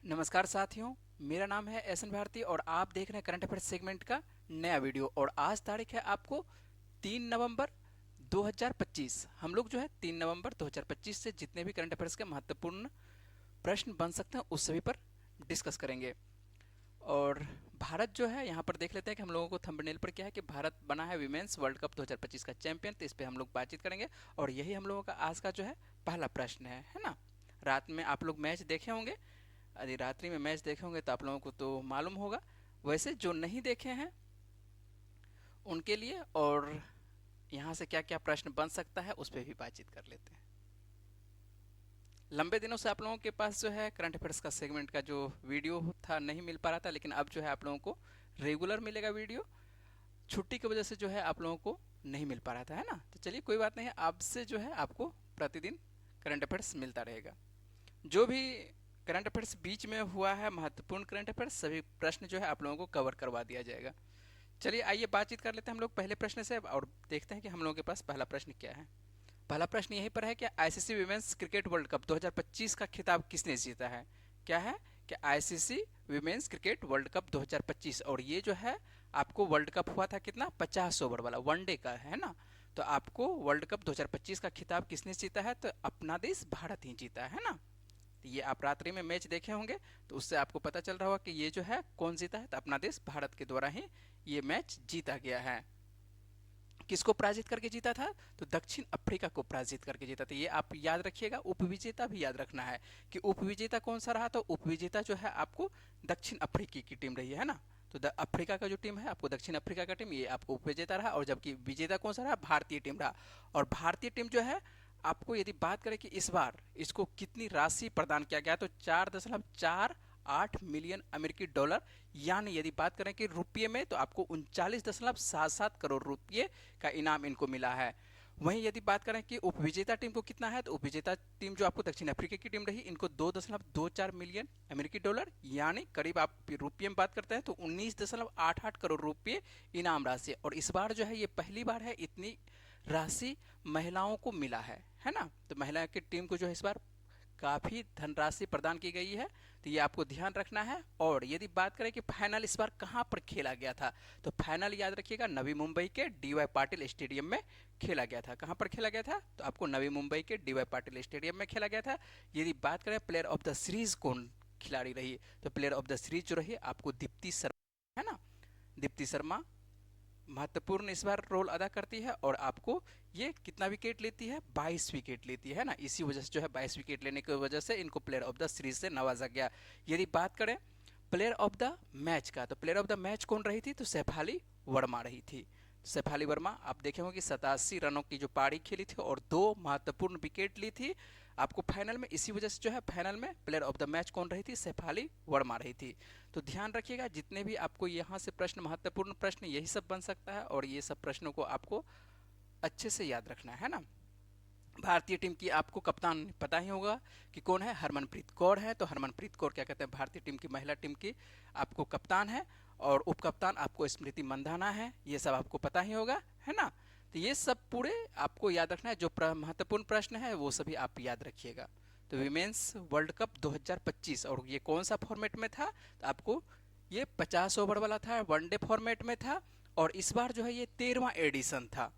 नमस्कार साथियों, मेरा नाम है एस एन भारती और आप देख रहे हैं करंट अफेयर्स सेगमेंट का नया वीडियो। और आज तारीख है आपको 3 नवंबर 2025। हम लोग जो है 3 नवंबर 2025 से जितने भी करंट अफेयर्स के महत्वपूर्ण प्रश्न बन सकते हैं उस सभी पर डिस्कस करेंगे। और भारत जो है यहाँ पर देख लेते हैं कि हम लोगों को थंबनेल पर क्या है कि भारत बना है विमेंस वर्ल्ड कप 2025 का चैंपियन। तो इस पर हम लोग बातचीत करेंगे और यही हम लोगों का आज का जो है पहला प्रश्न है ना। रात में आप लोग मैच देखे होंगे, यदि रात्रि में मैच देखे होंगे तो आप लोगों को तो मालूम होगा। वैसे जो नहीं देखे हैं उनके लिए और यहाँ से क्या क्या प्रश्न बन सकता है उस पर भी बातचीत कर लेते हैं। लंबे दिनों से आप लोगों के पास जो है करंट अफेयर्स का सेगमेंट का जो वीडियो था नहीं मिल पा रहा था, लेकिन अब जो है आप लोगों को रेगुलर मिलेगा वीडियो। छुट्टी की वजह से जो है आप लोगों को नहीं मिल पा रहा था, है ना। तो चलिए कोई बात नहीं है, आपसे जो है आपको प्रतिदिन करंट अफेयर्स मिलता रहेगा। जो भी करंट अफेयर्स बीच में हुआ है, महत्वपूर्ण करंट अफेयर्स, सभी प्रश्न जो है आप लोगों को कवर करवा दिया जाएगा। चलिए आइए बातचीत कर लेते हैं हम लोग पहले प्रश्न से और देखते हैं कि हम लोगों के पास पहला प्रश्न क्या है। पहला प्रश्न यहीं पर है कि ICC women's cricket world cup 2025 का खिताब किसने जीता है। क्या है कि ICC women's cricket world cup 2025, और ये जो है आपको वर्ल्ड कप हुआ था कितना, 50 ओवर वाला वनडे का, है ना। तो आपको वर्ल्ड कप 2025 का खिताब किसने जीता है, तो अपना देश भारत ही जीता है ना। तो ये आप रात्रि में मैच देखे होंगे तो उससे आपको पता चल रहा होगा कि ये जो है कौन जीता है, तो अपना देश भारत के द्वारा ही ये मैच जीता गया है। किसको पराजित करके जीता था, तो दक्षिण अफ्रीका को पराजित करके जीता था। ये आप याद रखिएगा, उपविजेता भी याद रखना है कि उपविजेता कौन सा रहा। तो उपविजेता जो है आपको दक्षिण अफ्रीकी की टीम रही है ना। तो अफ्रीका का जो टीम है आपको दक्षिण अफ्रीका का टीम, ये आपको उपविजेता रहा। और जबकि विजेता कौन सा रहा, भारतीय टीम रहा। और भारतीय टीम जो है आपको यदि बात करें कि इस बार इसको कितनी राशि प्रदान किया गया, तो 4.48 मिलियन अमेरिकी डॉलर, यानी यदि बात करें कि रुपये में तो आपको 39.77 करोड़ रुपये का इनाम इनको मिला है। वहीं यदि बात करें कि उपविजेता टीम को कितना है, तो उपविजेता टीम जो आपको दक्षिण अफ्रीका की टीम रही, इनको 2.24 मिलियन अमेरिकी डॉलर, यानी करीब आप रुपये में बात करते हैं तो 19.88 करोड़ रुपये इनाम राशि। और इस बार जो है ये पहली बार है इतनी राशि महिलाओं को मिला है ना। तो महिला की टीम को जो है इस बार काफ़ी धनराशि प्रदान की गई है, तो ये आपको ध्यान रखना है। और यदि बात करें कि फाइनल इस बार कहाँ पर खेला गया था, तो फाइनल याद रखिएगा नवी मुंबई के डीवाई पाटिल स्टेडियम में खेला गया था। कहाँ पर खेला गया था, तो आपको नवी मुंबई के डीवाई पाटिल स्टेडियम में खेला गया था। यदि बात करें प्लेयर ऑफ द सीरीज कौन खिलाड़ी रही, तो प्लेयर ऑफ द सीरीज जो रही आपको दीप्ति शर्मा, है ना। दीप्ति शर्मा महत्वपूर्ण इस बार रोल अदा करती है और आपको ये कितना विकेट लेती है, 22 विकेट लेती है ना। इसी वजह से जो है 22 विकेट लेने की वजह से इनको प्लेयर ऑफ द सीरीज से नवाजा गया। यदि बात करें प्लेयर ऑफ द मैच का, तो प्लेयर ऑफ द मैच कौन रही थी, तो शेफाली वर्मा रही थी। शेफाली वर्मा आप देखे होंगे 87 रनों की जो पारी खेली थी और 2 महत्वपूर्ण विकेट ली थी आपको फाइनल में। इसी वजह से जो है फाइनल में प्लेयर ऑफ द मैच कौन रही थी, शेफाली वर्मा रही थी। तो ध्यान रखिएगा, जितने भी आपको यहाँ से प्रश्न, महत्वपूर्ण प्रश्न यही सब बन सकता है और ये सब प्रश्नों को आपको अच्छे से याद रखना है ना। भारतीय टीम की आपको कप्तान पता ही होगा कि कौन है, हरमनप्रीत कौर है। तो हरमनप्रीत कौर क्या कहते हैं, भारतीय टीम की, महिला टीम की आपको कप्तान है। और उप कप्तान आपको स्मृति मंधाना है, ये सब आपको पता ही होगा, है ना। तो ये सब पूरे आपको याद रखना है। जो महत्वपूर्ण प्रश्न है वो सभी आप याद रखिएगा। तो विमेंस वर्ल्ड कप 2025, और ये कौन सा फॉर्मेट में था, तो आपको ये 50 ओवर वाला था, वनडे फॉर्मेट में था। और इस बार जो है ये 13वां एडिशन था।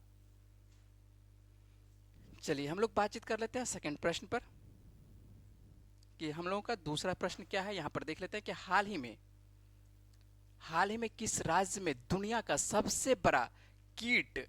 चलिए हम लोग बातचीत कर लेते हैं सेकंड प्रश्न पर कि हम लोगों का दूसरा प्रश्न क्या है। यहां पर देख लेते हैं कि हाल ही में किस राज्य में दुनिया का सबसे बड़ा कीट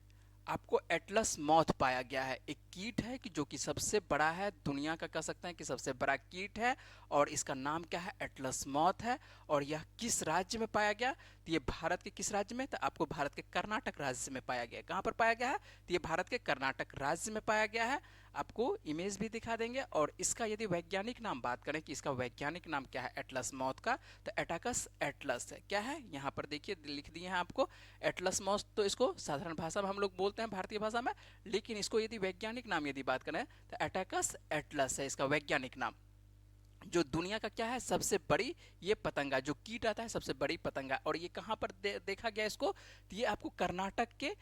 आपको एटलस मॉथ पाया गया है। एक कीट है कि जो कि सबसे बड़ा है, दुनिया का कह सकते हैं कि सबसे बड़ा कीट है, और इसका नाम क्या है, एटलस मॉथ है। और यह किस राज्य में पाया गया, तो ये भारत के किस राज्य में, तो आपको भारत के कर्नाटक राज्य में पाया गया है। कहां पर पाया गया है, तो ये भारत के कर्नाटक राज्य में पाया गया है। आपको इमेज भी दिखा देंगे। और इसका यदि वैज्ञानिक नाम बात करें कि इसका वैज्ञानिक नाम क्या है एटलस मॉथ का, तो एटाकस एटलस है। क्या है, यहाँ पर देखिए लिख दिए हैं आपको एटलस मॉथ। तो इसको साधारण भाषा में हम लोग बोलते हैं भारतीय भाषा में, लेकिन इसको यदि वैज्ञानिक नाम यदि बात करें तो एटाकस एटलस है इसका वैज्ञानिक नाम। जो दुनिया का क्या है, सबसे बड़ी ये पतंगा, जो कीट आता है सबसे बड़ी पतंगा। और ये कहां पर देखा गया इसको, तो ये आपको कर्नाटक के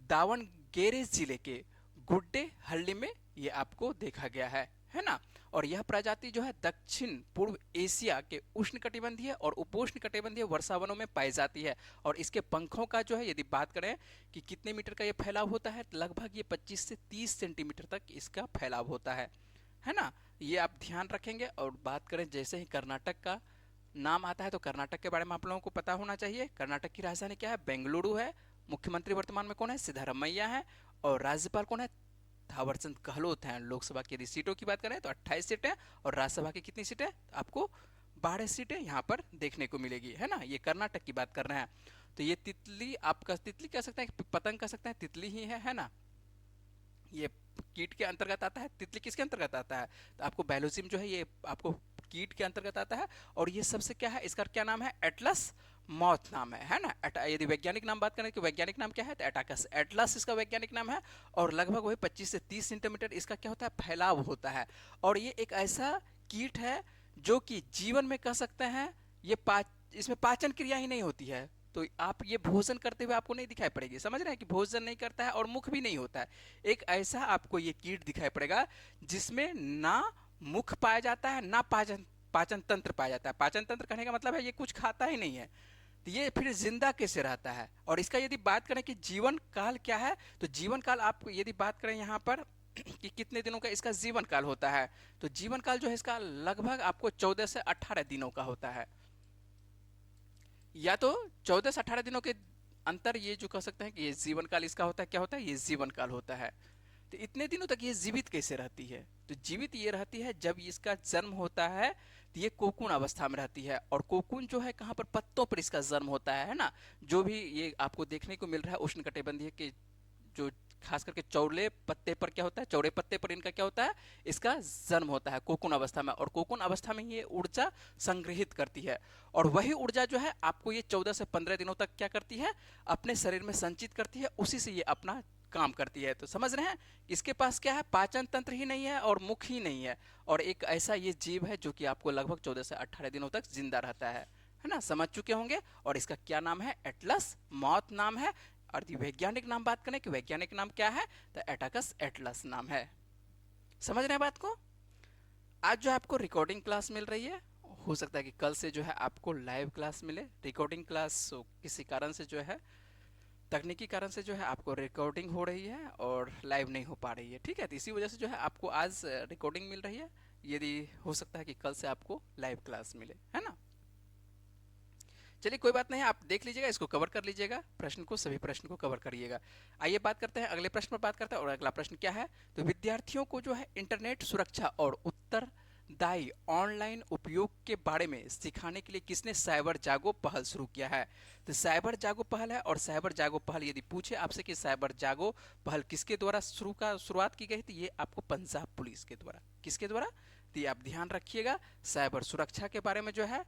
दावणगेरे जिले के गुड्डे हल्ली में ये आपको देखा गया है है ना। और यह प्रजाति जो है दक्षिण पूर्व एशिया के उष्णकटिबंधीय और उपोष्णकटिबंधीय वर्षावनों में पाई जाती है। और इसके पंखों का जो है यदि बात करें कि कितने मीटर का ये फैलाव होता है, तो लगभग ये 25 से 30 सेंटीमीटर तक इसका फैलाव होता है ना। ये आप ध्यान रखेंगे। और बात करें जैसे ही कर्नाटक का नाम आता है तो कर्नाटक के बारे में आप लोगों को पता होना चाहिए। कर्नाटक की राजधानी क्या है? बेंगलुरु है। मुख्यमंत्री वर्तमान में कौन है? सिद्धारमैया है। और राज्यपाल कौन है? थावरचंद गहलोत हैं। लोकसभा की यदि सीटों की बात करें तो 28 सीटें, और राज्यसभा की कितनी सीटें? आपको 12 सीटें यहाँ पर देखने को मिलेगी, है ना। ये कर्नाटक की बात कर रहे हैं। तो ये तितली, आपका तितली कह सकते हैं, पतंग कह सकते हैं, तितली ही है ना। ये कीट के अंतर्गत आता है। तितली किसके अंतर्गत आता है? तो आपको बैलोसिम जो है ये आपको कीट के अंतर्गत आता है। और ये सबसे क्या है, इसका क्या नाम है? एटलस मॉथ नाम है ना। यदि वैज्ञानिक नाम बात करें कि वैज्ञानिक नाम क्या है, तो एटाकस एटलस इसका वैज्ञानिक नाम है। और लगभग वही 25 से 30 सेंटीमीटर इसका क्या होता है? फैलाव होता है। और ये एक ऐसा कीट है जो कि जीवन में कह सकते हैं ये इसमें पाचन क्रिया ही नहीं होती है। तो आप ये भोजन करते हुए आपको नहीं दिखाई पड़ेगी, समझ रहे हैं कि भोजन नहीं करता है और मुख भी नहीं होता है। एक ऐसा आपको ये कीट दिखाई पड़ेगा जिसमें ना मुख पाया जाता है, ना पाचन पाचन तंत्र पाया जाता है। पाचन तंत्र कहने का मतलब है ये कुछ खाता ही नहीं है। तो ये फिर जिंदा कैसे रहता है? और इसका यदि बात करें कि जीवन काल क्या है, तो जीवन काल आप यदि बात करें यहाँ पर कि कितने दिनों का इसका जीवन काल होता है, तो जीवन काल जो है इसका लगभग आपको 14 से 18 दिनों का होता है। या तो 14 से 18 दिनों के अंतर ये जो कह सकते हैं कि ये जीवन काल इसका होता है। क्या होता है? ये जीवन काल होता है। तो इतने दिनों तक ये जीवित कैसे रहती है? तो जीवित ये रहती है जब इसका जन्म होता है तो ये कोकून अवस्था में रहती है। और कोकून जो है कहाँ पर? पत्तों पर इसका जन्म होता है ना। जो भी ये आपको देखने को मिल रहा है उष्णकटिबंधीय के जो खास करके चौड़े पत्ते पर क्या होता है, चौड़े पत्ते पर इनका क्या होता है? इसका जन्म होता है कोकून अवस्था में। और कोकून अवस्था में ये ऊर्जा संग्रहित करती है। और वही ऊर्जा जो है आपको ये 14 से 15 दिनों तक क्या करती है? अपने शरीर में संचित करती है। उसी से ये अपना काम करती है। तो समझ रहे हैं इसके पास क्या है? पाचन तंत्र ही नहीं है और मुख ही नहीं है। और एक ऐसा ये जीव है जो कि आपको लगभग 14 से 18 दिनों तक जिंदा रहता है ना। समझ चुके होंगे। और इसका क्या नाम है? एटलस मॉथ नाम है। और वैज्ञानिक नाम बात करें कि वैज्ञानिक नाम क्या है, तो एटाकस एटलस नाम है। समझ रहे हैं बात को? आज जो आपको रिकॉर्डिंग क्लास मिल रही है, हो सकता है कि कल से जो है आपको लाइव क्लास मिले। रिकॉर्डिंग क्लास किसी कारण से जो है, तकनीकी कारण से जो है आपको रिकॉर्डिंग हो रही है और लाइव नहीं हो पा रही है, ठीक है। तो इसी वजह से जो है आपको आज रिकॉर्डिंग मिल रही है। यदि हो सकता है कि कल से आपको लाइव क्लास मिले, है ना। चलिए कोई बात नहीं, आप देख लीजिएगा, इसको कवर कर लीजिएगा, प्रश्न को, सभी प्रश्न को कवर करिएगा। आइए बात करते हैं अगले प्रश्न पर बात करते हैं। और अगला प्रश्न क्या है? तो विद्यार्थियों को जो है इंटरनेट सुरक्षा और उत्तरदायी ऑनलाइन उपयोग के बारे में सिखाने के लिए किसने साइबर जागो पहल शुरू किया है? तो साइबर जागो पहल है। और साइबर जागो पहल यदि पूछे आपसे कि साइबर जागो पहल किसके द्वारा शुरुआत की गई, तो ये आपको पंजाब पुलिस के द्वारा। किसके द्वारा? तो ये आप ध्यान रखिएगा। साइबर सुरक्षा के बारे में जो है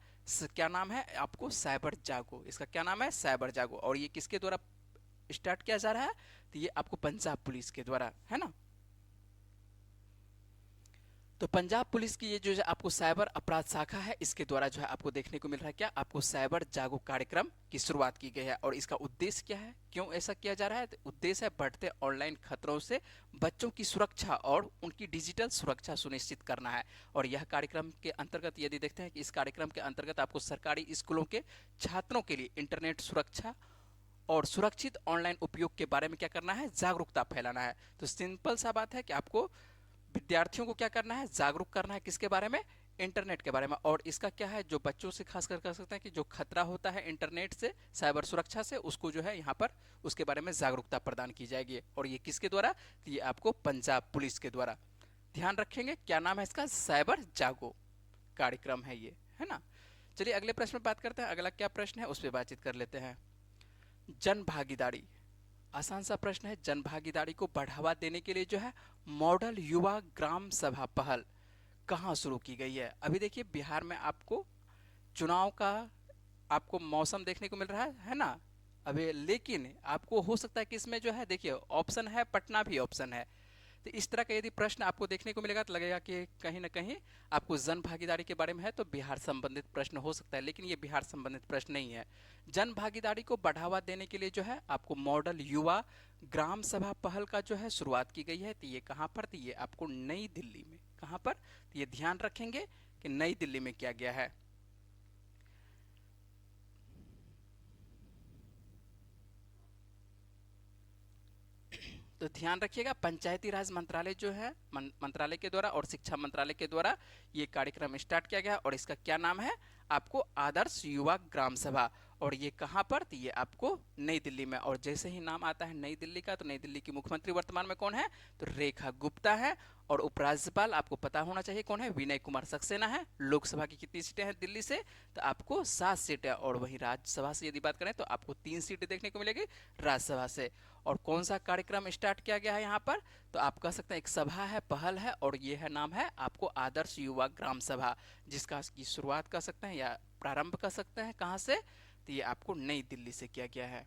क्या नाम है आपको? साइबर जागो। इसका क्या नाम है? साइबर जागो। और ये किसके द्वारा स्टार्ट किया जा रहा है? तो ये आपको पंजाब पुलिस के द्वारा, है ना। तो पंजाब पुलिस की ये जो है आपको साइबर अपराध शाखा है, इसके द्वारा जो है आपको देखने को मिल रहा है क्या? आपको साइबर जागो कार्यक्रम की शुरुआत की गई है। और इसका उद्देश्य क्या है? क्यों ऐसा किया जा रहा है? तो उद्देश्य है बढ़ते ऑनलाइन खतरों से बच्चों की सुरक्षा और उनकी डिजिटल सुरक्षा सुनिश्चित करना है। और यह कार्यक्रम के अंतर्गत यदि देखते हैं कि इस कार्यक्रम के अंतर्गत आपको सरकारी स्कूलों के छात्रों के लिए इंटरनेट सुरक्षा और सुरक्षित ऑनलाइन उपयोग के बारे में क्या करना है? जागरूकता फैलाना है। तो सिंपल सा बात है कि आपको विद्यार्थियों को क्या करना है? जागरूक करना है। किसके बारे में? इंटरनेट के बारे में। और इसका क्या है, जो बच्चों से खास कर कर सकते हैं कि जो खतरा होता है इंटरनेट से, साइबर सुरक्षा से, उसको जो है यहाँ पर उसके बारे में जागरूकता प्रदान की जाएगी। और ये किसके द्वारा? तो ये आपको पंजाब पुलिस के द्वारा। ध्यान रखेंगे क्या नाम है इसका? साइबर जागो कार्यक्रम है ये, है ना। चलिए अगले प्रश्न में बात करते हैं। अगला क्या प्रश्न है उस पर बातचीत कर लेते हैं। जन भागीदारी, आसान सा प्रश्न है। जन भागीदारी को बढ़ावा देने के लिए जो है मॉडल युवा ग्राम सभा पहल कहाँ शुरू की गई है? अभी देखिए बिहार में आपको चुनाव का आपको मौसम देखने को मिल रहा है ना अभी। लेकिन आपको हो सकता है कि इसमें जो है देखिए ऑप्शन है, पटना भी ऑप्शन है। तो इस तरह का यदि प्रश्न आपको देखने को मिलेगा तो लगेगा कि कहीं ना कहीं आपको जन भागीदारी के बारे में है, तो बिहार संबंधित प्रश्न हो सकता है। लेकिन ये बिहार संबंधित प्रश्न नहीं है। जन भागीदारी को बढ़ावा देने के लिए जो है आपको मॉडल युवा ग्राम सभा पहल का जो है शुरुआत की गई है। तो ये कहाँ पर थी? ये आपको नई दिल्ली में। कहाँ पर, तो ये ध्यान रखेंगे कि नई दिल्ली में किया गया है। तो ध्यान रखिएगा, पंचायती राज मंत्रालय जो है मंत्रालय के द्वारा और शिक्षा मंत्रालय के द्वारा ये कार्यक्रम स्टार्ट किया गया और इसका क्या नाम है, आपको आदर्श युवा ग्राम सभा। और ये कहाँ पर, तो ये आपको नई दिल्ली में। और जैसे ही नाम आता है नई दिल्ली का, तो नई दिल्ली की मुख्यमंत्री वर्तमान में कौन है, तो रेखा गुप्ता है। और उपराज्यपाल आपको पता होना चाहिए कौन है, विनय कुमार सक्सेना है। लोकसभा की कितनी सीटें हैं दिल्ली से, तो आपको 7 सीटें। और वहीं राज्यसभा से यदि बात करें तो आपको 3 सीटें देखने को मिलेगी राज्यसभा से। और कौन सा कार्यक्रम स्टार्ट किया गया है यहाँ पर, तो आप कह सकते हैं एक सभा है, पहल है, और ये है नाम है आपको आदर्श युवा ग्राम सभा, जिसका की शुरुआत कर सकते हैं या प्रारंभ कर सकते हैं कहाँ से, तो ये आपको नई दिल्ली से किया गया है।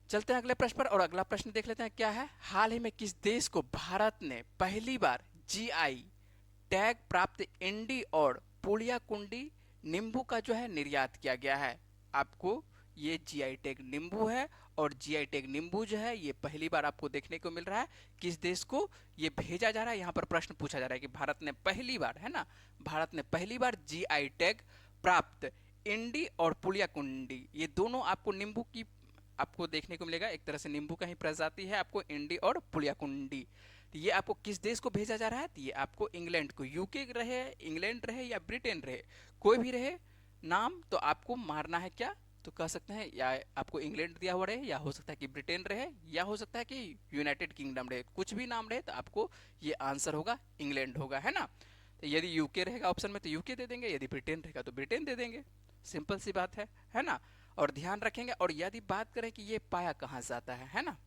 चलते हैं अगले प्रश्न पर, और अगला प्रश्न देख लेते हैं क्या है। हाल ही में किस देश को भारत ने पहली बार जीआई टैग प्राप्त इंडी और पुलियाकुंडी नींबू का जो है निर्यात किया गया है। आपको ये जीआई टैग नींबू है, और जीआई टैग नींबू जो है ये पहली बार आपको देखने को मिल रहा है। किस देश को ये भेजा जा रहा है, यहाँ पर प्रश्न पूछा जा रहा है कि भारत ने पहली बार, है ना, भारत ने पहली बार जीआई टैग प्राप्त इंडी और पुलियाकुंडी, ये दोनों आपको नींबू की आपको देखने को मिलेगा। एक तरह से नींबू का ही प्रजाति है आपको इंडी और पुलियाकुंडी। तो ये आपको किस देश को भेजा जा रहा है, तो ये आपको इंग्लैंड को, यूके रहे, इंग्लैंड रहे या ब्रिटेन रहे, कोई भी रहे नाम, तो आपको मारना है क्या, तो कह सकते हैं या आपको इंग्लैंड दिया हुआ रहे, या हो सकता है कि ब्रिटेन रहे, या हो सकता है कि यूनाइटेड किंगडम रहे, कुछ भी नाम रहे, तो आपको ये आंसर होगा इंग्लैंड होगा, है ना। तो यदि यूके रहेगा ऑप्शन में तो यूके दे देंगे, यदि ब्रिटेन रहेगा तो ब्रिटेन दे देंगे, सिंपल सी बात है ना। और ध्यान रखेंगे, और यदि बात करें कि ये पाया कहाँ से आता है ना,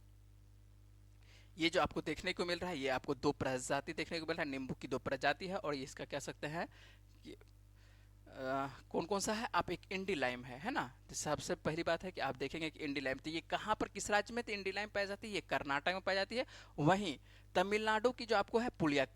ये जो आपको देखने को मिल रहा है, ये आपको 2 प्रजाति देखने को मिल रहा है, नींबू की 2 प्रजाति है। और इसका कह सकते हैं कि कौन कौन सा है, आप एक इंडी लाइम है ना। तो सबसे पहली बात है कि आप देखेंगे कि इंडी लाइम, तो ये कहाँ पर, किस राज्य में तो इंडी लाइम पाई जाती है, ये कर्नाटक में पाई जाती है। वहीं तमिलनाडु की जो आपको है पुलिया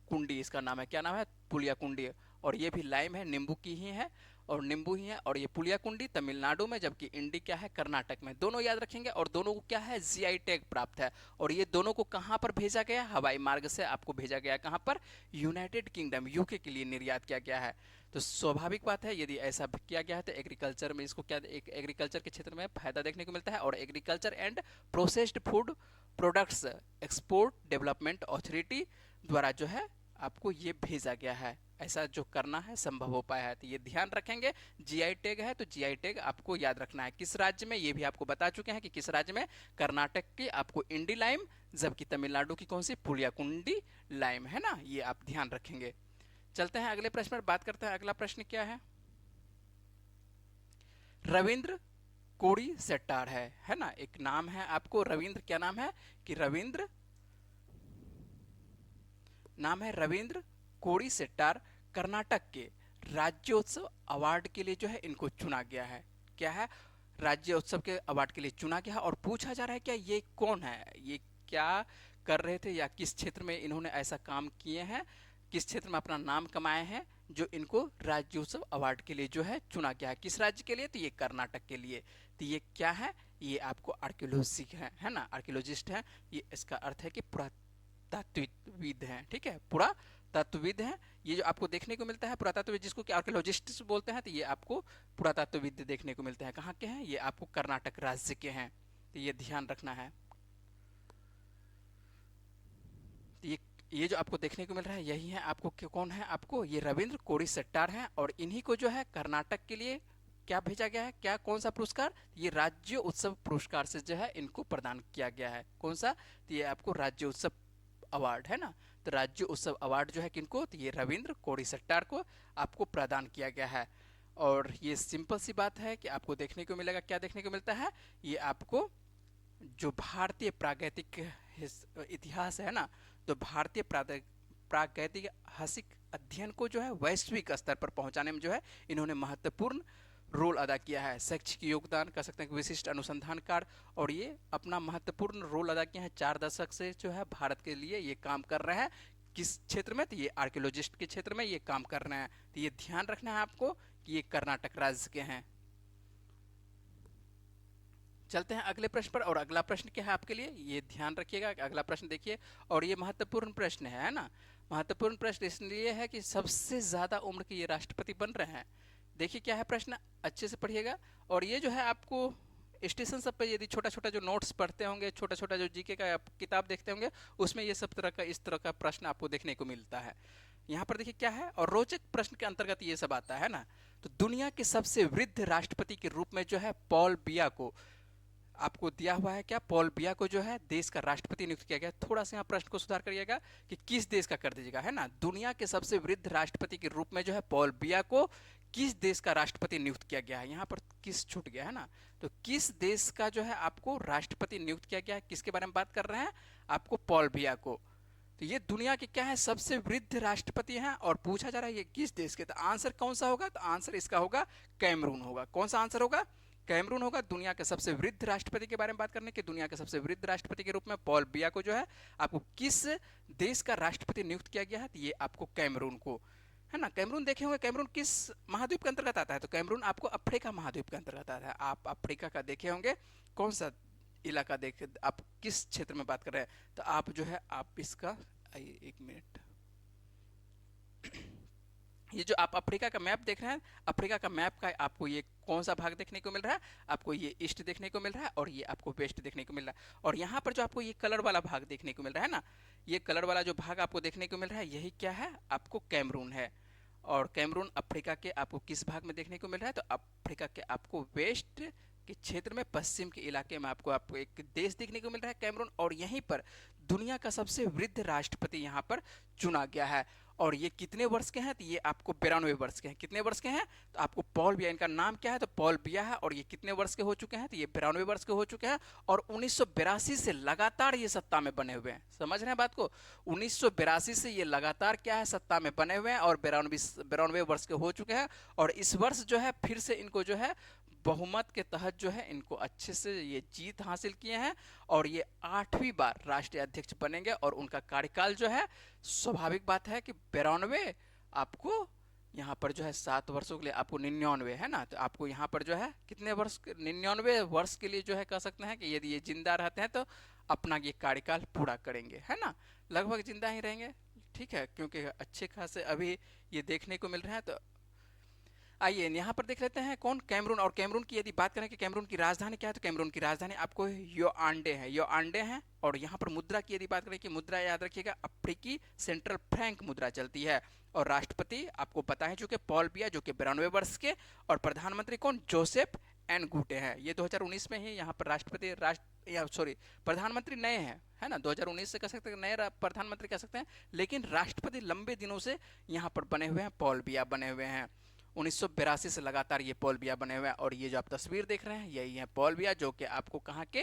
कुंडी, इसका नाम है, क्या नाम है, पुलिया कुंडी। और ये भी लाइम है, नींबू की ही है और नींबू ही है। और ये पुलिया कुंडी तमिलनाडु में, जबकि इंडी क्या है, कर्नाटक में। दोनों याद रखेंगे, और दोनों को क्या है, जीआई टैग प्राप्त है। और ये दोनों को कहाँ पर भेजा गया, हवाई मार्ग से आपको भेजा गया, कहाँ पर, यूनाइटेड किंगडम, यूके के लिए निर्यात किया गया है। तो स्वाभाविक बात है यदि ऐसा किया गया है तो एग्रीकल्चर में इसको क्या, एक एग्रीकल्चर के क्षेत्र में फायदा देखने को मिलता है। और agriculture and processed food products export development authority द्वारा जो है आपको ये भेजा गया है, ऐसा जो करना है संभव हो पाया है। तो ये ध्यान रखेंगे, जीआई टैग है तो जीआई टैग आपको याद रखना है। किस राज्य में, ये भी आपको बता चुके हैं कि किस राज्य में, कर्नाटक की आपको इंडी लाइम, जबकि तमिलनाडु की कौन सी, पुलियाकुंडी लाइम, है ना, ये आप ध्यान रखेंगे। चलते हैं अगले प्रश्न पर, बात करते हैं अगला प्रश्न क्या है। रविंद्र कोड़ी सेट्टार है ना, एक नाम है आपको रविंद्र, क्या नाम है कि रविंद्र, नाम है रविंद्र कोड़ी सेट्टार। कर्नाटक के राज्योत्सव अवार्ड के लिए जो है इनको चुना गया है। क्या है, राज्योत्सव के अवार्ड के लिए चुना गया है। और पूछा जा रहा है क्या ये कौन है, ये क्या कर रहे थे, या किस क्षेत्र में इन्होंने ऐसा काम किए हैं, किस क्षेत्र में अपना नाम कमाए हैं, जो इनको राज्योत्सव अवार्ड के लिए जो है चुना गया है। किस राज्य के लिए, तो ये कर्नाटक के लिए। तो ये क्या है, ये आपको आर्कियोलॉजिस्ट है ना, आर्कियोलॉजिस्ट है। ये इसका अर्थ है कि पुरातत्वविद हैं, ठीक है, पुरातत्वविद हैं। ये जो आपको देखने को मिलता है पुरातत्वविद, जिसको कि आर्कियोलॉजिस्ट बोलते हैं, तो ये आपको पुरातत्वविद देखने को मिलते हैं। कहाँ के हैं, ये आपको कर्नाटक राज्य के हैं। तो ये ध्यान रखना है। तो ये जो आपको देखने को मिल रहा है यही है आपको, कौन है आपको, ये रविंद्र कोड़ी सेट्टार हैं। और इन्हीं को जो है कर्नाटक के लिए क्या भेजा गया है, क्या कौन सा पुरस्कार, ये राज्य उत्सव पुरस्कार से जो है इनको प्रदान किया गया है। कौन सा, तो ये आपको राज्य उत्सव अवार्ड है ना। तो राज्य उत्सव अवार्ड जो है किनको, तो ये रविंद्र कोड़ी सेट्टार को आपको प्रदान किया गया है। और ये सिंपल सी बात है कि आपको देखने को मिलेगा, क्या देखने को मिलता है, ये आपको जो भारतीय प्रागैतिक इतिहास है ना, तो भारतीय प्रागैतिहासिक अध्ययन को जो है वैश्विक स्तर पर पहुंचाने में जो है इन्होंने महत्वपूर्ण रोल अदा किया है। शैक्षिक योगदान कह सकते हैं, विशिष्ट अनुसंधानकार, और ये अपना महत्वपूर्ण रोल अदा किया है। 4 दशक से जो है भारत के लिए ये काम कर रहे हैं। किस क्षेत्र में, तो ये आर्कियोलॉजिस्ट के क्षेत्र में ये काम कर रहे हैं। तो ये ध्यान रखना है आपको कि ये कर्नाटक राज्य के हैं। चलते हैं अगले प्रश्न पर। और अगला प्रश्न क्या है आपके लिए, ये ध्यान रखिएगा कि अगला प्रश्न देखिए, और ये महत्वपूर्ण प्रश्न है ना। महत्वपूर्ण प्रश्न इसलिए है कि सबसे ज्यादा उम्र के ये राष्ट्रपति बन रहे हैं। देखिए क्या है प्रश्न, अच्छे से पढ़िएगा। और ये जो है आपको स्टेशन सब पे यदि छोटा छोटा जो नोट्स पढ़ते होंगे, छोटा छोटा जो जीके का आप किताब देखते होंगे, उसमें ये सब तरह का इस तरह का प्रश्न आपको देखने को मिलता है। यहाँ पर देखिए क्या है, और रोचक प्रश्न के अंतर्गत ये सब आता है ना। तो दुनिया के सबसे वृद्ध राष्ट्रपति के रूप में जो है पॉल बिया को आपको दिया हुआ है, क्या पॉल बिया को जो है देश का राष्ट्रपति नियुक्त किया गया। थोड़ा सा यहाँ प्रश्न को सुधार करिएगा कि किस देश का कर दीजिएगा, है ना। दुनिया के सबसे वृद्ध राष्ट्रपति के रूप में जो है पॉल बिया को किस देश का राष्ट्रपति नियुक्त किया गया है। यहाँ पर किस छूट गया है ना, तो किस देश का जो है आपको राष्ट्रपति नियुक्त किया गया है, किसके बारे में बात कर रहे हैं, आपको पॉल बिया को। तो ये दुनिया के क्या है सबसे वृद्ध राष्ट्रपति हैं, और पूछा जा रहा है ये किस देश के। तो आंसर कौन सा होगा, तो आंसर इसका होगा कैमरून होगा। कौन सा आंसर होगा, कैमरून होगा। दुनिया के सबसे वृद्ध राष्ट्रपति के बारे में बात करने की, दुनिया के सबसे वृद्ध राष्ट्रपति के रूप में पॉल बिया को जो है आपको किस देश का राष्ट्रपति नियुक्त किया गया है, तो ये आपको कैमरून को, है ना। कैमरून देखे होंगे, कैमरून किस महाद्वीप के अंतर्गत आता है, तो कैमरून आपको अफ्रीका महाद्वीप के अंतर्गत आता है। आप अफ्रीका का देखे होंगे, कौन सा इलाका देखे, आप किस क्षेत्र में बात कर रहे हैं, तो आप जो है आप इसका, आइए एक मिनट, ये जो आप अफ्रीका का मैप देख रहे हैं, अफ्रीका का मैप का आपको ये कौन सा भाग देखने को मिल रहा है, आपको ये ईस्ट देखने को मिल रहा है, और ये आपको वेस्ट देखने को मिल रहा है। और यहाँ पर जो आपको ये कलर वाला भाग देखने को मिल रहा है ना, ये कलर वाला जो भाग आपको देखने को मिल रहा है, यही क्या है, आपको कैमरून है। और कैमरून अफ्रीका के आपको किस भाग में देखने को मिल रहा है, तो अफ्रीका के आपको वेस्ट के क्षेत्र में, पश्चिम के इलाके में आपको एक देश देखने को मिल रहा है कैमरून। और यहीं पर दुनिया का सबसे वृद्ध राष्ट्रपति यहाँ पर चुना गया है। और ये कितने वर्ष के हैं, तो ये आपको 92 वर्ष के हैं। कितने वर्ष के हैं, तो आपको पॉल बिया, इनका नाम क्या है, तो पॉल बिया है। और ये कितने वर्ष के हो चुके हैं, तो ये 92 वर्ष के हो चुके हैं। और 1982 से लगातार ये सत्ता में बने हुए हैं। समझ रहे हैं बात को, 1982 से ये लगातार क्या है, सत्ता में बने हुए हैं, और 92 वर्ष के हो चुके हैं। और इस वर्ष जो है फिर से इनको जो है बहुमत के तहत जो है इनको अच्छे से ये जीत हासिल किए हैं, और ये 8वीं बार राष्ट्रीय अध्यक्ष बनेंगे। और उनका कार्यकाल जो है, स्वाभाविक बात है कि 92, आपको यहाँ पर जो है 7 वर्षों के लिए आपको 99 है ना, तो आपको यहाँ पर जो है कितने वर्ष, 99 वर्ष के लिए जो है कह सकते हैं कि यदि ये जिंदा रहते हैं तो अपना ये कार्यकाल पूरा करेंगे, है ना। लगभग जिंदा ही रहेंगे, ठीक है, क्योंकि अच्छे खासे अभी ये देखने को मिल रहा है। तो आइए यहाँ पर देख लेते हैं कौन, कैमरून। और कैमरून की यदि बात करें कि कैमरून की राजधानी क्या है, तो कैमरून की राजधानी आपको योआंडे है, योआंडे है। और यहाँ पर मुद्रा की यदि बात करें कि मुद्रा याद रखिएगा अफ्रीकी सेंट्रल फ्रैंक मुद्रा चलती है। और राष्ट्रपति आपको पता है चूंकि पॉल बिया जो कि 92 वर्ष के, और प्रधानमंत्री कौन, जोसेफ एन गुटे हैं। ये 2019 में ही यहाँ पर राष्ट्रपति प्रधानमंत्री नए हैं, है ना। 2019 से कह सकते हैं नए प्रधानमंत्री कह सकते हैं, लेकिन राष्ट्रपति लंबे दिनों से यहाँ पर बने हुए हैं, पॉल बिया बने हुए हैं। 1982 से लगातार ये पॉल बिया बने हुए हैं। और ये जो आप तस्वीर देख रहे हैं यही है पॉल बिया, जो कि आपको कहाँ के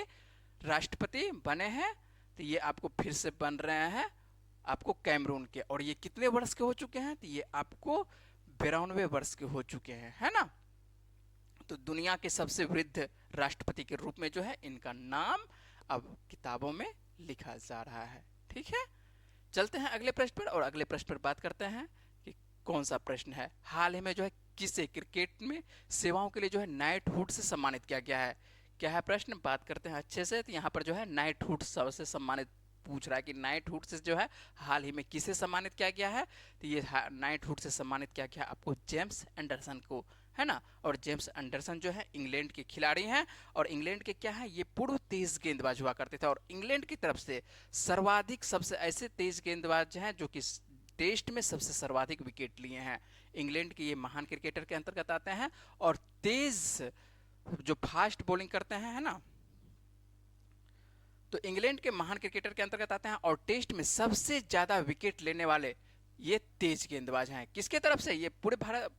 राष्ट्रपति बने हैं, तो ये आपको फिर से बन रहे हैं आपको कैमरून के। और ये कितने वर्ष के हो चुके हैं, तो ये आपको 92 वर्ष के हो चुके हैं, है ना। तो दुनिया के सबसे वृद्ध राष्ट्रपति के रूप में जो है इनका नाम अब किताबों में लिखा जा रहा है, ठीक है। चलते हैं अगले प्रश्न पर, और अगले प्रश्न पर बात करते हैं कि कौन सा प्रश्न है। हाल ही में जो है किसे क्रिकेट में सेवाओं के लिए जो है नाइटहुड से सम्मानित किया गया है। क्या है प्रश्न, बात करते हैं अच्छे से। तो यहाँ पर जो है नाइटहुड सबसे सम्मानित पूछ रहा है कि नाइटहुड से जो है हाल ही में किसे सम्मानित किया गया है, तो ये नाइटहुड से सम्मानित किया गया आपको जेम्स एंडरसन को, है ना। और जेम्स एंडरसन जो है इंग्लैंड के खिलाड़ी हैं, और इंग्लैंड के क्या है, ये पूर्व तेज गेंदबाज हुआ करते थे। और इंग्लैंड की तरफ से सर्वाधिक सबसे ऐसे तेज गेंदबाज हैं जो कि टेस्ट में सबसे सर्वाधिक विकेट लिए हैं। इंग्लैंड के ये महान क्रिकेटर के अंतर्गत आते हैं, और तेज जो फास्ट बॉलिंग करते हैं, है ना, तो इंग्लैंड के महान क्रिकेटर के अंतर्गत आते हैं। और टेस्ट में सबसे ज्यादा विकेट लेने वाले ये तेज गेंदबाज हैं। किसके तरफ से, ये पूरे भारत,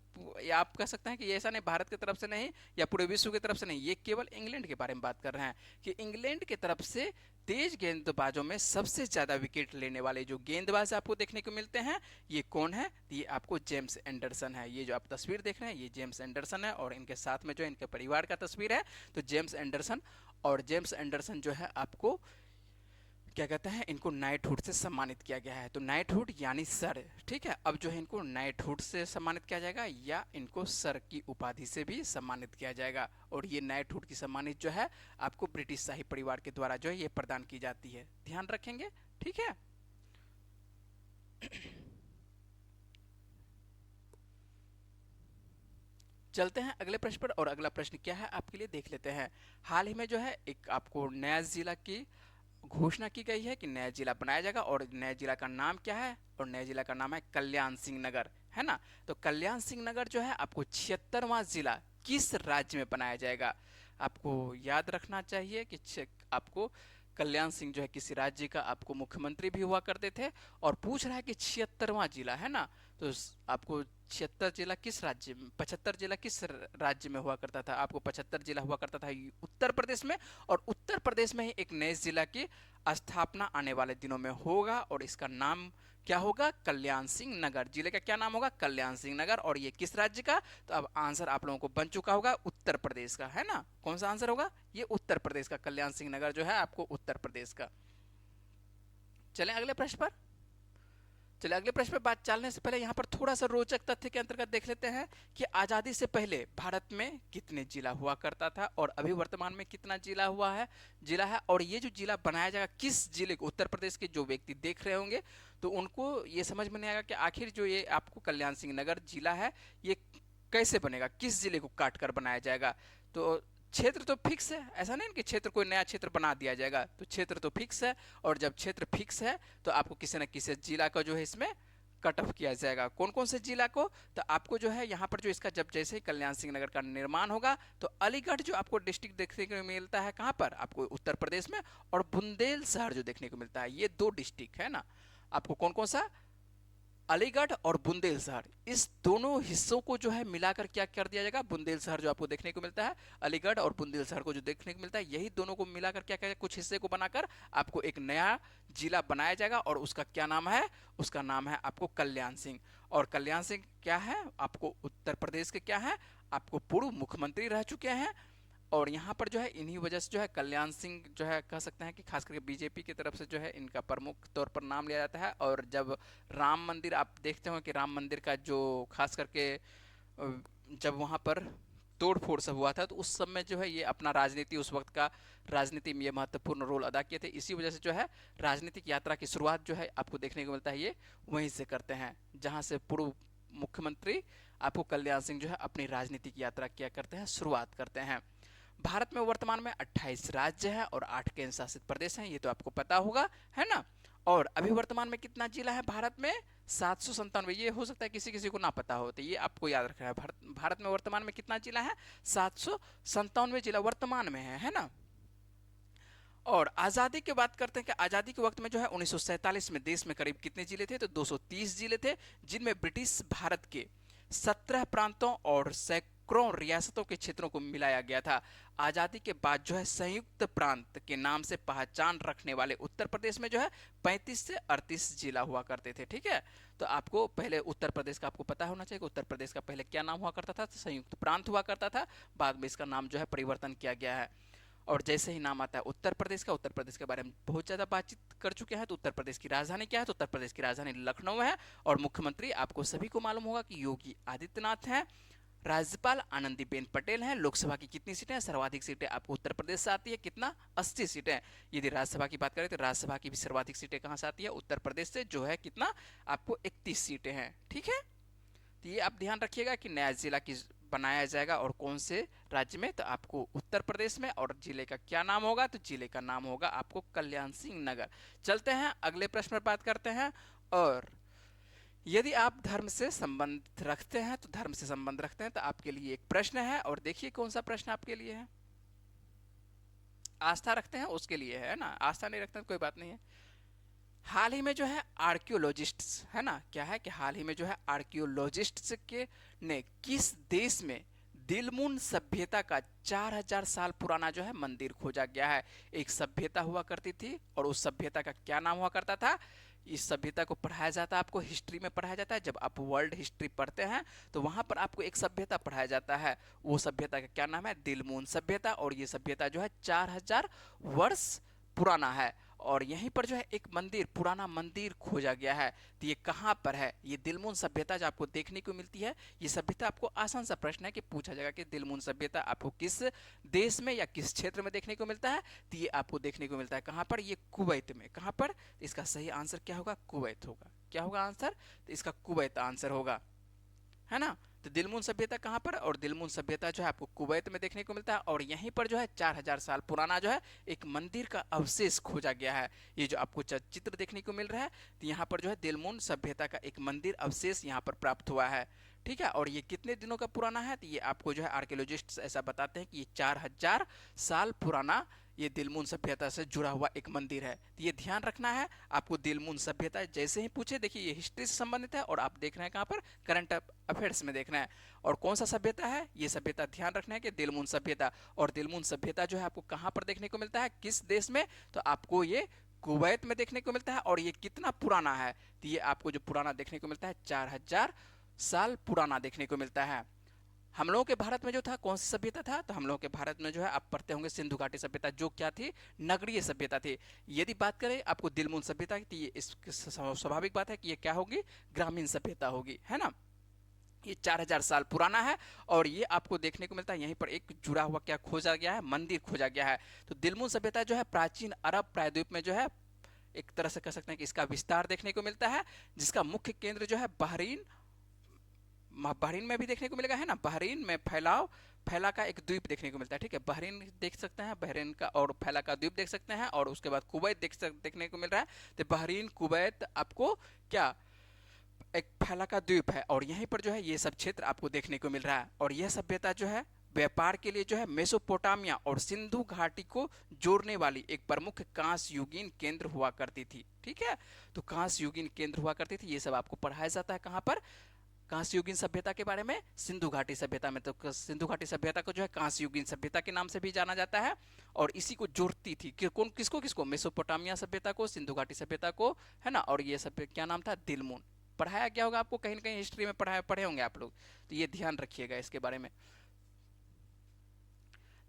या आप कह सकते हैं कि ये ऐसा नहीं भारत की तरफ से नहीं या पूरे विश्व की तरफ से नहीं, ये केवल इंग्लैंड के बारे में बात कर रहे हैं कि इंग्लैंड की तरफ से तेज गेंदबाजों में सबसे ज्यादा विकेट लेने वाले जो गेंदबाज आपको देखने को मिलते हैं, ये कौन है, ये आपको जेम्स एंडरसन है। ये जो आप तस्वीर देख रहे हैं ये जेम्स एंडरसन है, और इनके साथ में जो इनके परिवार का तस्वीर है, तो जेम्स एंडरसन। और जेम्स एंडरसन जो है आपको क्या कहते हैं, इनको नाइटहुड से सम्मानित किया गया है। तो नाइटहुड यानी सर, ठीक है। अब जो है इनको नाइटहुड से सम्मानित किया जाएगा या इनको सर की उपाधि से भी सम्मानित किया जाएगा। और ये नाइटहुड की सम्मानित जो है आपको ब्रिटिश शाही परिवार के द्वारा जो है ये प्रदान की जाती है, ध्यान रखेंगे, ठीक है। चलते हैं अगले प्रश्न पर, और अगला प्रश्न क्या है आपके लिए देख लेते हैं। हाल ही में जो है एक आपको नया जिला की घोषणा की गई है कि नया जिला बनाया जाएगा, और नया जिला का नाम क्या है, और नया जिला का नाम है कल्याण सिंह नगर, है ना। तो कल्याण सिंह नगर जो है आपको 76वां जिला किस राज्य में बनाया जाएगा। आपको याद रखना चाहिए कि आपको कल्याण सिंह जो है किसी राज्य का आपको मुख्यमंत्री भी हुआ करते थे, और पूछ रहा है कि 76वां जिला, है ना। तो आपको 76 जिला किस राज्य में, 75 जिला किस राज्य में हुआ करता था। आपको 75 जिला हुआ करता था उत्तर प्रदेश में, और उत्तर प्रदेश में ही एक नए जिला की स्थापना आने वाले दिनों में होगा, और इसका नाम क्या होगा, कल्याण सिंह नगर। जिले का क्या नाम होगा, कल्याण सिंह नगर। और ये किस राज्य का, तो अब आंसर आप लोगों को बन चुका होगा, उत्तर प्रदेश का, है ना। कौन सा आंसर होगा, ये उत्तर प्रदेश का कल्याण सिंह नगर जो है आपको उत्तर प्रदेश का। चलें अगले प्रश्न पर। चलिए अगले प्रश्न पर बात चलने से पहले यहाँ पर थोड़ा सा रोचक तथ्य के अंतर्गत देख लेते हैं कि आज़ादी से पहले भारत में कितने जिला हुआ करता था, और अभी वर्तमान में कितना जिला है। और ये जो जिला बनाया जाएगा किस जिले को, उत्तर प्रदेश के जो व्यक्ति देख रहे होंगे तो उनको ये समझ में नहीं आएगा कि आखिर जो ये आपको कल्याण सिंह नगर जिला है ये कैसे बनेगा, किस जिले को काट कर बनाया जाएगा। तो क्षेत्र तो फिक्स है, ऐसा नहीं कि क्षेत्र कोई नया क्षेत्र बना दिया जाएगा, तो क्षेत्र तो फिक्स है। और जब क्षेत्र फिक्स है तो आपको किसी न किसी जिला का जो है इसमें कट ऑफ किया जाएगा। कौन कौन से जिला को, तो आपको जो है यहाँ पर जो इसका जब जैसे ही कल्याण सिंह नगर का निर्माण होगा तो अलीगढ़ जो आपको डिस्ट्रिक्ट देखने को मिलता है कहाँ पर, आपको उत्तर प्रदेश में, और बुंदेलशहर जो देखने को मिलता है, ये दो डिस्ट्रिक्ट है ना। आपको कौन कौन सा, अलीगढ़ और बुंदेलशहर, इस दोनों हिस्सों को जो है मिलाकर क्या कर दिया जाएगा, बुंदेलशहर जो आपको देखने को मिलता है, अलीगढ़ और बुंदेलशहर को जो देखने को मिलता है, यही दोनों को मिलाकर क्या करेगा, कुछ हिस्से को बनाकर आपको एक नया जिला बनाया जाएगा। और उसका क्या नाम है, उसका नाम है आपको कल्याण सिंह। और कल्याण सिंह क्या है, आपको उत्तर प्रदेश के क्या है, आपको पूर्व मुख्यमंत्री रह चुके हैं। और यहाँ पर जो है इन्हीं वजह से जो है कल्याण सिंह जो है कह सकते हैं कि खास करके बीजेपी की तरफ से जो है इनका प्रमुख तौर पर नाम लिया जाता है। और जब राम मंदिर आप देखते हो कि राम मंदिर का जो खास करके जब वहाँ पर तोड़ फोड़ सब हुआ था तो उस समय जो है ये अपना राजनीति, उस वक्त का राजनीति में ये महत्वपूर्ण रोल अदा किए थे। इसी वजह से जो है राजनीतिक यात्रा की शुरुआत जो है आपको देखने को मिलता है ये वहीं से करते हैं, जहाँ से पूर्व मुख्यमंत्री आपको कल्याण सिंह जो है अपनी राजनीतिक यात्रा किया करते हैं, शुरुआत करते हैं। भारत में वर्तमान में 28 राज्य हैं और 8 केंद्र शासित प्रदेश हैं, ये तो आपको पता होगा, है ना। और अभी वर्तमान में कितना जिला है भारत में, 797। ये हो सकता है किसी किसी को ना पता हो, तो ये आपको याद रखना है। भारत में वर्तमान में कितना जिला है, 797 जिला वर्तमान में है ना। और आज़ादी की बात करते हैं कि आज़ादी के वक्त में जो है 1947 में देश में करीब कितने जिले थे, तो 230 जिले थे, जिनमें ब्रिटिश भारत के 17 प्रांतों और सैकड़ों रियासतों के क्षेत्रों को मिलाया गया था। आज़ादी के बाद जो है संयुक्त प्रांत के नाम से पहचान रखने वाले उत्तर प्रदेश में जो है 35 से 38 जिला हुआ करते थे, ठीक है। तो आपको पहले उत्तर प्रदेश का आपको पता होना चाहिए कि उत्तर प्रदेश का पहले क्या नाम हुआ करता था, संयुक्त प्रांत हुआ करता था, बाद में इसका नाम जो है परिवर्तन किया गया है। और जैसे ही नाम आता है उत्तर प्रदेश का, उत्तर प्रदेश के बारे में बहुत ज़्यादा बातचीत कर चुके हैं। तो उत्तर प्रदेश की राजधानी क्या है, तो उत्तर प्रदेश की राजधानी लखनऊ है। और मुख्यमंत्री आपको सभी को मालूम होगा कि योगी आदित्यनाथ हैं। राज्यपाल आनंदीबेन पटेल हैं। लोकसभा की कितनी सीटें हैं, सर्वाधिक सीटें आपको उत्तर प्रदेश से आती है, कितना, 80 सीटें। यदि राज्यसभा की बात करें तो राज्यसभा की भी सर्वाधिक सीटें कहाँ से आती है, उत्तर प्रदेश से, जो है कितना, आपको 31 सीटें हैं, ठीक है। तो ये आप ध्यान रखिएगा कि नया जिला किस बनाया जाएगा और कौन से राज्य में, तो आपको उत्तर प्रदेश में। और जिले का क्या नाम होगा, तो जिले का नाम होगा आपको कल्याण सिंह नगर। चलते हैं अगले प्रश्न पर बात करते हैं। और यदि आप धर्म से संबंध रखते हैं तो आपके लिए एक प्रश्न है, और देखिए कौन सा प्रश्न आपके लिए है। आस्था रखते हैं उसके लिए है ना, आस्था नहीं रखते हैं तो कोई बात नहीं है। हाल ही में जो है आर्कियोलॉजिस्ट्स, है ना, क्या है कि हाल ही में जो है आर्कियोलॉजिस्ट्स के ने किस देश में दिलमुन सभ्यता का 4000 साल पुराना जो है मंदिर खोजा गया है। एक सभ्यता हुआ करती थी, और उस सभ्यता का क्या नाम हुआ करता था। इस सभ्यता को पढ़ाया जाता है, आपको हिस्ट्री में पढ़ाया जाता है। जब आप वर्ल्ड हिस्ट्री पढ़ते हैं तो वहाँ पर आपको एक सभ्यता पढ़ाया जाता है, वो सभ्यता का क्या नाम है, दिलमुन सभ्यता। और ये सभ्यता जो है 4000 वर्ष पुराना है। और यहीं पर जो है एक मंदिर, पुराना मंदिर खोजा गया है। तो ये कहाँ पर है? ये दिलमुन सभ्यता जो आपको देखने को मिलती है, ये सभ्यता आपको आसान सा प्रश्न है कि पूछा जाएगा कि दिलमुन सभ्यता आपको किस देश में या किस क्षेत्र में देखने को मिलता है? तो ये आपको देखने को मिलता है कहाँ पर? ये कुवैत में। कहाँ पर? तो इसका सही आंसर क्या होगा? कुवैत होगा। क्या होगा आंसर? तो इसका कुवैत आंसर होगा, है ना। तो दिलमुन सभ्यता कहाँ पर? और दिलमुन सभ्यता जो है आपको कुवैत में देखने को मिलता है, और यहीं पर जो है 4000 साल पुराना जो है एक मंदिर का अवशेष खोजा गया है। ये जो आपको चित्र देखने को मिल रहा है, तो यहाँ पर जो है दिलमुन सभ्यता का एक मंदिर अवशेष यहाँ पर प्राप्त हुआ है। ठीक है, और ये कितने दिनों का पुराना है? तो ये आपको जो है आर्कियोलॉजिस्ट ऐसा बताते हैं कि ये 4000 साल पुराना ये दिलमुन सभ्यता से जुड़ा हुआ एक मंदिर है। तो ये ध्यान रखना है आपको। दिलमुन सभ्यता जैसे ही पूछे, देखिए ये हिस्ट्री से संबंधित है और आप देख रहे हैं कहाँ पर? करंट अफेयर्स में देखना है। और कौन सा सभ्यता है? ये सभ्यता ध्यान रखना है कि दिलमुन सभ्यता। और दिलमुन सभ्यता जो है आपको कहाँ पर देखने को मिलता है, किस देश में? तो आपको ये कुवैत में देखने को मिलता है। और ये कितना पुराना है? तो ये आपको जो पुराना देखने को मिलता है 4000 साल पुराना देखने को मिलता है। हम लोगों के भारत में जो था कौन सी सभ्यता था? तो हम लोगों के भारत में जो है आप पढ़ते होंगे सिंधु घाटी सभ्यता, जो क्या थी? नगरीय सभ्यता थी। यदि बात करें आपको दिलमुन सभ्यता की, ये स्वाभाविक बात है कि ये क्या होगी? ग्रामीण सभ्यता होगी, है ना। ये 4000 साल पुराना है और ये आपको देखने को मिलता है। यहीं पर एक जुड़ा हुआ क्या खोजा गया है? मंदिर खोजा गया है। तो दिलमुन सभ्यता जो है प्राचीन अरब प्रायद्वीप में जो है एक तरह से कह सकते हैं कि इसका विस्तार देखने को मिलता है, जिसका मुख्य केंद्र जो है बहरीन में भी देखने को मिलेगा, है ना। बहरीन में फैला का एक द्वीप देखने को मिलता है। ठीक है, बहरीन देख सकते हैं, बहरीन का, और फैला का द्वीप देख सकते हैं, और उसके बाद कुवैत देखने को मिल रहा है। तो बहरीन, कुवैत आपको क्या एक फैला का द्वीप है, और यहीं पर जो है ये सब क्षेत्र आपको देखने को मिल रहा है। और यह सभ्यता जो है व्यापार के लिए जो है मेसोपोटामिया और सिंधु घाटी को जोड़ने वाली एक प्रमुख कांस्य युगीन केंद्र हुआ करती थी। ठीक है, तो कांस्य युगीन केंद्र हुआ करती थी। ये सब आपको पढ़ाया जाता है कहाँ पर? कांस्य युगीन सभ्यता के बारे में सिंधु घाटी सभ्यता में। तो सिंधु घाटी सभ्यता को जो है कांस्य युगीन सभ्यता के नाम से भी जाना जाता है, और इसी को जोड़ती थी कि कौन किसको किसको? मेसोपोटामिया सभ्यता को, सिंधु घाटी सभ्यता को, है ना। और ये सभ्यता क्या नाम था? दिलमुन। पढ़ाया गया होगा आपको, कहीं ना कहीं हिस्ट्री में पढ़े होंगे आप लोग, तो ये ध्यान रखिएगा इसके बारे में।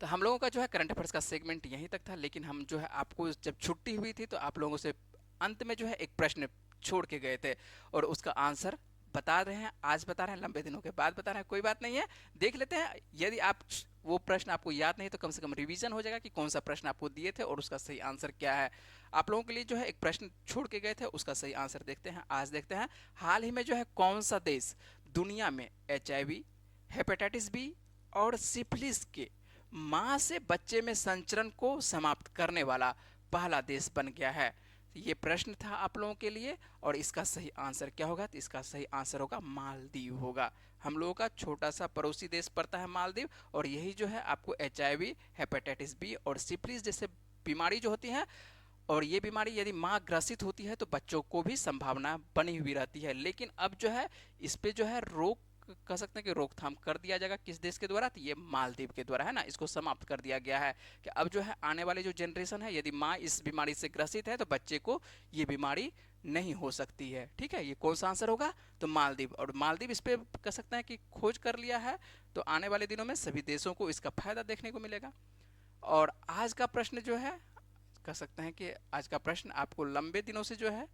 तो हम लोगों का जो है करंट अफेयर्स का सेगमेंट यहीं तक था, लेकिन हम जो है आपको जब छुट्टी हुई थी तो आप लोगों से अंत में जो है एक प्रश्न छोड़ के गए थे, और उसका आंसर बता रहे हैं। आज बता रहे हैं, लंबे दिनों के बाद बता रहे हैं, कोई बात नहीं है, देख लेते हैं। यदि आप वो प्रश्न आपको याद नहीं तो कम से कम रिवीजन हो जाएगा कि कौन सा प्रश्न आपको दिए थे और उसका सही आंसर क्या है। आप लोगों के लिए जो है एक प्रश्न छोड़ के गए थे, उसका सही आंसर देखते हैं। आज देखते हैं, हाल ही में जो है कौन सा देश दुनिया में HIV, हेपेटाइटिस बी और सिफिलिस के माँ से बच्चे में संचरण को समाप्त करने वाला पहला देश बन गया है? ये प्रश्न था आप लोगों के लिए, और इसका सही आंसर क्या होगा? तो इसका सही आंसर होगा मालदीव होगा। हम लोगों का छोटा सा पड़ोसी देश पड़ता है मालदीव, और यही जो है आपको HIV, हेपेटाइटिस बी और सिफिलिस जैसे बीमारी जो होती है, और ये बीमारी यदि माँ ग्रसित होती है तो बच्चों को भी संभावना बनी हुई रहती है। लेकिन अब जो है इस पे जो है रोक, कह सकते हैं कि रोकथाम कर दिया जाएगा। किस देश के द्वारा? तो ये मालदीव के द्वारा, है ना। इसको समाप्त कर दिया गया है कि अब जो है आने वाली जो जनरेशन है, यदि माँ इस बीमारी से ग्रसित है तो बच्चे को ये बीमारी नहीं हो सकती है। ठीक है, ये कौन सा आंसर होगा? तो मालदीव। और मालदीव इस पे कह सकते हैं कि खोज कर लिया है, तो आने वाले दिनों में सभी देशों को इसका फायदा देखने को मिलेगा। और आज का प्रश्न जो है, कह सकते हैं कि आज का प्रश्न आपको लंबे दिनों से जो है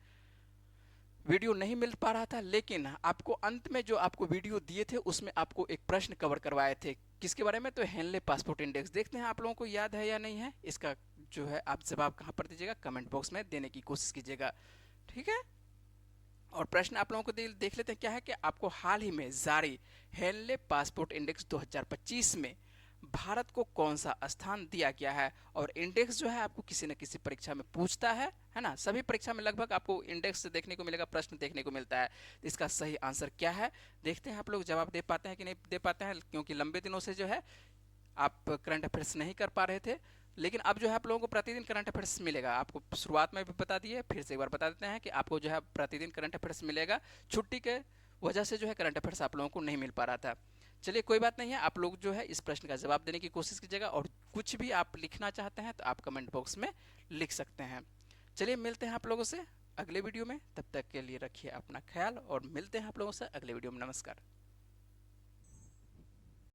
वीडियो नहीं मिल पा रहा था, लेकिन आपको अंत में जो आपको वीडियो दिए थे उसमें आपको एक प्रश्न कवर करवाए थे। किसके बारे में? तो हेनले पासपोर्ट इंडेक्स। देखते हैं आप लोगों को याद है या नहीं है। इसका जो है आप जवाब कहाँ पर दीजिएगा? कमेंट बॉक्स में देने की कोशिश कीजिएगा। ठीक है, और प्रश्न आप लोगों को देख लेते हैं क्या है कि आपको हाल ही में जारी हेनले पासपोर्ट इंडेक्स 2025 में भारत को कौन सा स्थान दिया गया है? और इंडेक्स जो है आपको किसी न किसी परीक्षा में पूछता है ना। सभी परीक्षा में लगभग आपको इंडेक्स देखने को मिलेगा, प्रश्न देखने को मिलता है। तो इसका सही आंसर क्या है? देखते हैं आप लोग जवाब दे पाते हैं कि नहीं दे पाते हैं, क्योंकि लंबे दिनों से जो है आप करंट अफेयर्स नहीं कर पा रहे थे। लेकिन अब जो है आप लोगों को प्रतिदिन करंट अफेयर्स मिलेगा। आपको शुरुआत में भी बता दिए, फिर से एक बार बता देते हैं कि आपको जो है प्रतिदिन करंट अफेयर्स मिलेगा। छुट्टी के वजह से जो है करंट अफेयर्स आप लोगों को नहीं मिल पा रहा था। चलिए कोई बात नहीं है, आप लोग जो है इस प्रश्न का जवाब देने की कोशिश कीजिएगा, और कुछ भी आप लिखना चाहते हैं तो आप कमेंट बॉक्स में लिख सकते हैं। चलिए मिलते हैं आप लोगों से अगले वीडियो में, तब तक के लिए रखिए अपना ख्याल, और मिलते हैं आप लोगों से अगले वीडियो में। नमस्कार।